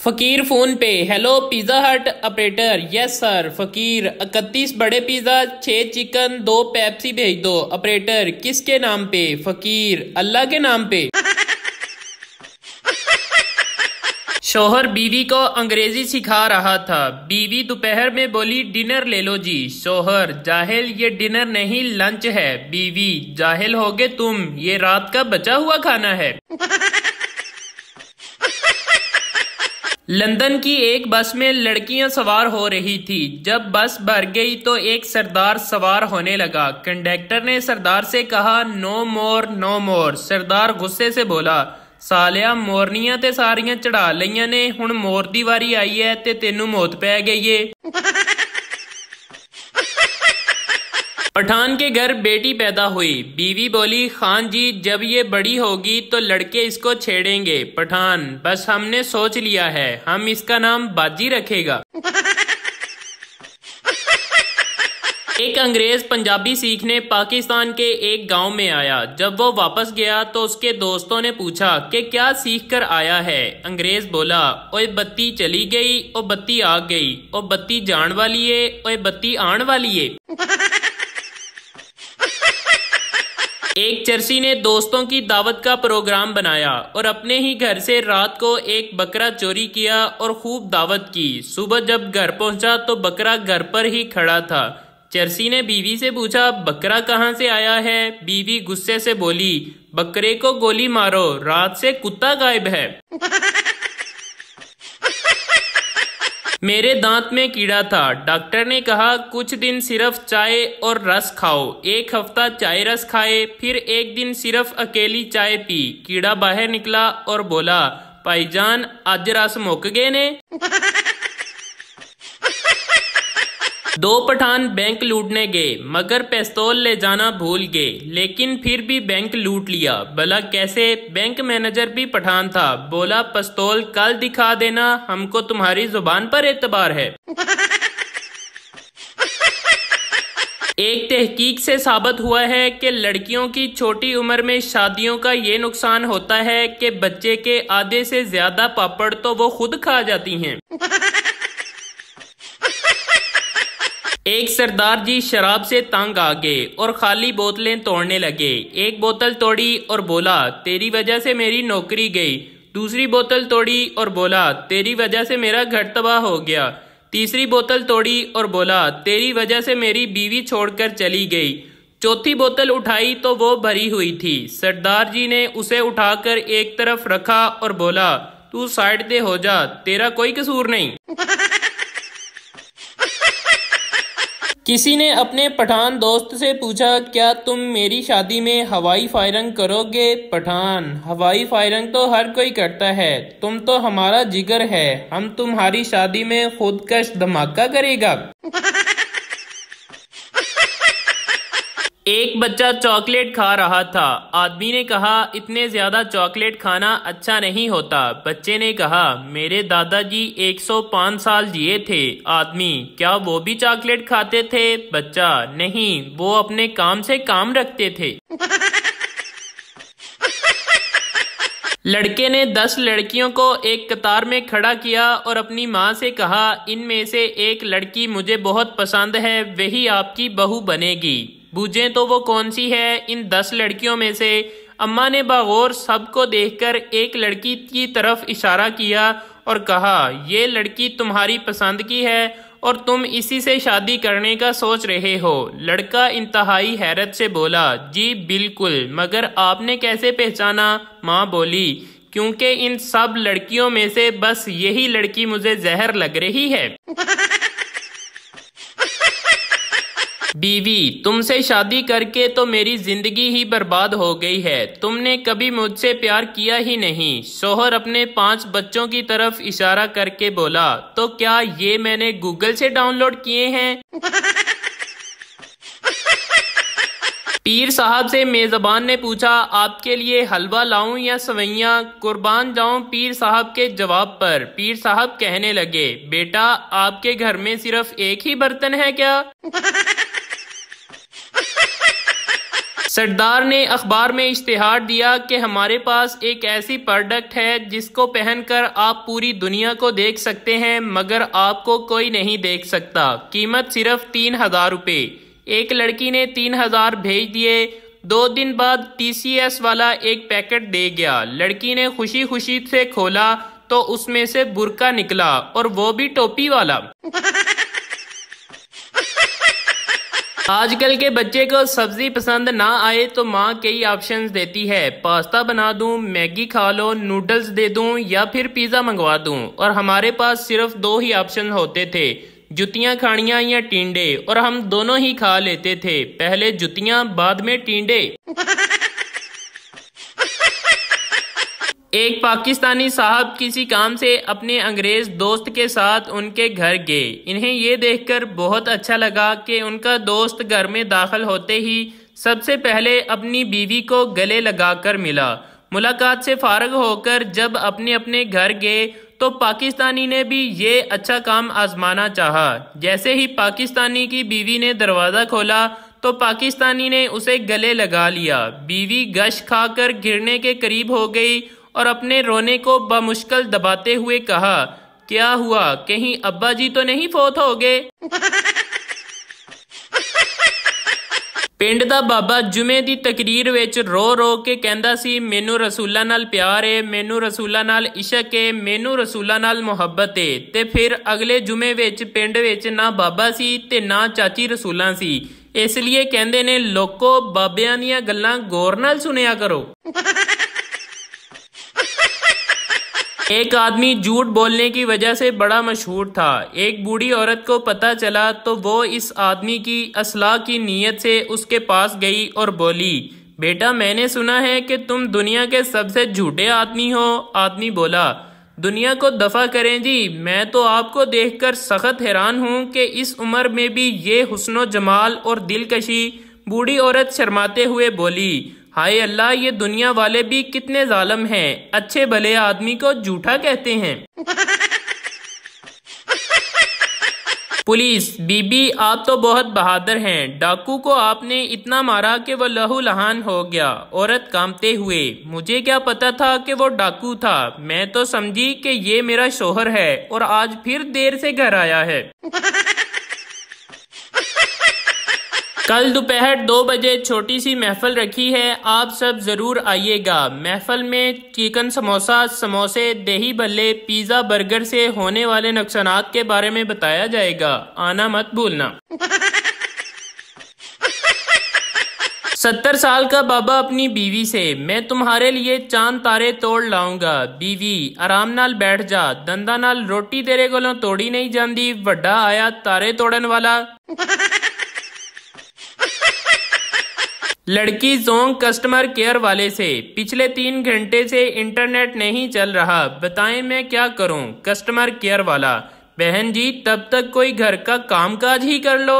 फकीर फोन पे, hello pizza हट ऑपरेटर। Yes sir. फकीर 31 बड़े पिज्जा, 6 चिकन, 2 पेप्सी भेज दो। ऑपरेटर किसके नाम पे? फकीर अल्लाह के नाम पे। शौहर बीवी को अंग्रेजी सिखा रहा था। बीवी दोपहर में बोली डिनर ले लो जी। शौहर जाहिल, ये डिनर नहीं लंच है। बीवी जाहिल होगे तुम, ये रात का बचा हुआ खाना है। लंदन की एक बस में लड़कियां सवार हो रही थी। जब बस भर गई तो एक सरदार सवार होने लगा। कंडक्टर ने सरदार से कहा नो मोर नो मोर। सरदार गुस्से से बोला सालिया मोरनियां ते सारियां चढ़ा लईयां ने, हुण मोर दी वारी आई है ते तेनू मौत पै गई है। पठान के घर बेटी पैदा हुई। बीवी बोली खान जी जब ये बड़ी होगी तो लड़के इसको छेड़ेंगे। पठान बस हमने सोच लिया है, हम इसका नाम बाजी रखेगा। एक अंग्रेज पंजाबी सीखने पाकिस्तान के एक गांव में आया। जब वो वापस गया तो उसके दोस्तों ने पूछा कि क्या सीख कर आया है। अंग्रेज बोला ओए बत्ती चली गई, ओ बत्ती आ गई, ओ बत्ती जान वाली है, ओए बत्ती आन वाली है। एक चरसी ने दोस्तों की दावत का प्रोग्राम बनाया और अपने ही घर से रात को एक बकरा चोरी किया और खूब दावत की। सुबह जब घर पहुंचा तो बकरा घर पर ही खड़ा था। चरसी ने बीवी से पूछा बकरा कहाँ से आया है। बीवी गुस्से से बोली बकरे को गोली मारो, रात से कुत्ता गायब है। मेरे दांत में कीड़ा था। डॉक्टर ने कहा कुछ दिन सिर्फ चाय और रस खाओ। एक हफ्ता चाय रस खाए, फिर एक दिन सिर्फ अकेली चाय पी। कीड़ा बाहर निकला और बोला भाईजान आज रस मुक गए ने। 2 पठान बैंक लूटने गए मगर पिस्तौल ले जाना भूल गए, लेकिन फिर भी बैंक लूट लिया। भला कैसे? बैंक मैनेजर भी पठान था। बोला पिस्तौल कल दिखा देना, हमको तुम्हारी जुबान पर एतबार है। एक तहकीक से साबित हुआ है कि लड़कियों की छोटी उम्र में शादियों का ये नुकसान होता है कि बच्चे के आधे से ज्यादा पापड़ तो वो खुद खा जाती हैं। एक सरदार जी शराब से तंग आ गए और खाली बोतलें तोड़ने लगे। एक बोतल तोड़ी और बोला तेरी वजह से मेरी नौकरी गई। दूसरी बोतल तोड़ी और बोला तेरी वजह से मेरा घर तबाह हो गया। तीसरी बोतल तोड़ी और बोला तेरी वजह से मेरी बीवी छोड़कर चली गई। चौथी बोतल उठाई तो वो भरी हुई थी। सरदार जी ने उसे उठाकर एक तरफ रखा और बोला तू साइड पे हो जा, तेरा कोई कसूर नहीं। किसी ने अपने पठान दोस्त से पूछा क्या तुम मेरी शादी में हवाई फायरिंग करोगे? पठान हवाई फायरिंग तो हर कोई करता है, तुम तो हमारा जिगर है, हम तुम्हारी शादी में खुदकश धमाका करेगा। एक बच्चा चॉकलेट खा रहा था। आदमी ने कहा इतने ज्यादा चॉकलेट खाना अच्छा नहीं होता। बच्चे ने कहा मेरे दादाजी 105 साल जिए थे। आदमी क्या वो भी चॉकलेट खाते थे? बच्चा नहीं, वो अपने काम से काम रखते थे। लड़के ने 10 लड़कियों को एक कतार में खड़ा किया और अपनी माँ से कहा इनमें से एक लड़की मुझे बहुत पसंद है, वही आपकी बहू बनेगी। बूझे तो वो कौन सी है इन 10 लड़कियों में से? अम्मा ने बागौर सबको देखकर एक लड़की की तरफ इशारा किया और कहा ये लड़की तुम्हारी पसंद की है और तुम इसी से शादी करने का सोच रहे हो। लड़का इंतहाई हैरत से बोला जी बिल्कुल, मगर आपने कैसे पहचाना? माँ बोली क्योंकि इन सब लड़कियों में से बस यही लड़की मुझे जहर लग रही है। बीवी तुमसे शादी करके तो मेरी जिंदगी ही बर्बाद हो गई है, तुमने कभी मुझसे प्यार किया ही नहीं। शौहर अपने 5 बच्चों की तरफ इशारा करके बोला तो क्या ये मैंने गूगल से डाउनलोड किए हैं? पीर साहब से मेजबान ने पूछा आपके लिए हलवा लाऊं या सवैयां, कुर्बान जाऊं पीर साहब के जवाब पर। पीर साहब कहने लगे बेटा आपके घर में सिर्फ एक ही बर्तन है क्या? सरदार ने अखबार में इश्तिहार दिया कि हमारे पास एक ऐसी प्रोडक्ट है जिसको पहनकर आप पूरी दुनिया को देख सकते हैं मगर आपको कोई नहीं देख सकता। कीमत सिर्फ 3000 रुपये। एक लड़की ने 3000 भेज दिए। 2 दिन बाद TCS वाला एक पैकेट दे गया। लड़की ने खुशी खुशी से खोला तो उसमें से बुर्का निकला और वो भी टोपी वाला। आजकल के बच्चे को सब्जी पसंद ना आए तो माँ कई ऑप्शंस देती है, पास्ता बना दूं, मैगी खा लो, नूडल्स दे दूं या फिर पिज़्ज़ा मंगवा दूं। और हमारे पास सिर्फ 2 ही ऑप्शन होते थे, जुतियां खानियां या टींडे, और हम दोनों ही खा लेते थे, पहले जुतियां बाद में टींडे। एक पाकिस्तानी साहब किसी काम से अपने अंग्रेज दोस्त के साथ उनके घर गए। इन्हें ये देखकर बहुत अच्छा लगा कि उनका दोस्त घर में दाखिल होते ही सबसे पहले अपनी बीवी को गले लगाकर मिला। मुलाकात से फारग होकर जब अपने अपने घर गए तो पाकिस्तानी ने भी ये अच्छा काम आजमाना चाहा। जैसे ही पाकिस्तानी की बीवी ने दरवाज़ा खोला तो पाकिस्तानी ने उसे गले लगा लिया। बीवी गश खाकर गिरने के करीब हो गई और अपने रोने को बमुश्किल दबाते हुए कहा, क्या हुआ, कहीं अब्बा जी तो नहीं फौत हो गए? पिंड दा बाबा जुमे दी तकरीर विच रो रो के कहंदा सी, मैनू रसूला नाल प्यार है, मैनू रसूला नाल इशक है, मैनू रसूला नाल मुहब्बत है। ते फिर अगले जुमे विच पिंड विच ना बाबा सी ते ना चाची रसूला सी। इसलिए कहंदे ने, लोको बाबियां दियां गल्लां गौर नाल सुनिया करो। एक आदमी झूठ बोलने की वजह से बड़ा मशहूर था। एक बूढ़ी औरत को पता चला तो वो इस आदमी की असलाह की नीयत से उसके पास गई और बोली, बेटा मैंने सुना है कि तुम दुनिया के सबसे झूठे आदमी हो। आदमी बोला, दुनिया को दफा करें जी, मैं तो आपको देखकर सख्त हैरान हूँ कि इस उम्र में भी ये हुस्नो जमाल और दिलकशी। बूढ़ी औरत शर्माते हुए बोली, हाय अल्लाह, ये दुनिया वाले भी कितने जालिम हैं, अच्छे भले आदमी को झूठा कहते हैं। पुलिस, बीबी आप तो बहुत बहादुर हैं, डाकू को आपने इतना मारा कि वो लहू लहान हो गया। औरत कांपते हुए, मुझे क्या पता था कि वो डाकू था, मैं तो समझी कि ये मेरा शोहर है और आज फिर देर से घर आया है। कल दोपहर 2 बजे छोटी सी महफिल रखी है, आप सब जरूर आइएगा। महफिल में चिकन समोसा, समोसे, दही भल्ले, पिज़्ज़ा, बर्गर से होने वाले नुकसानात के बारे में बताया जाएगा, आना मत भूलना। 70 साल का बाबा अपनी बीवी से, मैं तुम्हारे लिए चांद तारे तोड़ लाऊंगा। बीवी, आराम नाल बैठ जा, दंदा नाल रोटी तेरे कोलों तोड़ी नहीं जाती, वड्डा आया तारे तोड़न वाला। लड़की जोंग कस्टमर केयर वाले से, पिछले 3 घंटे से इंटरनेट नहीं चल रहा, बताएं मैं क्या करूं? कस्टमर केयर वाला, बहन जी तब तक कोई घर का कामकाज ही कर लो।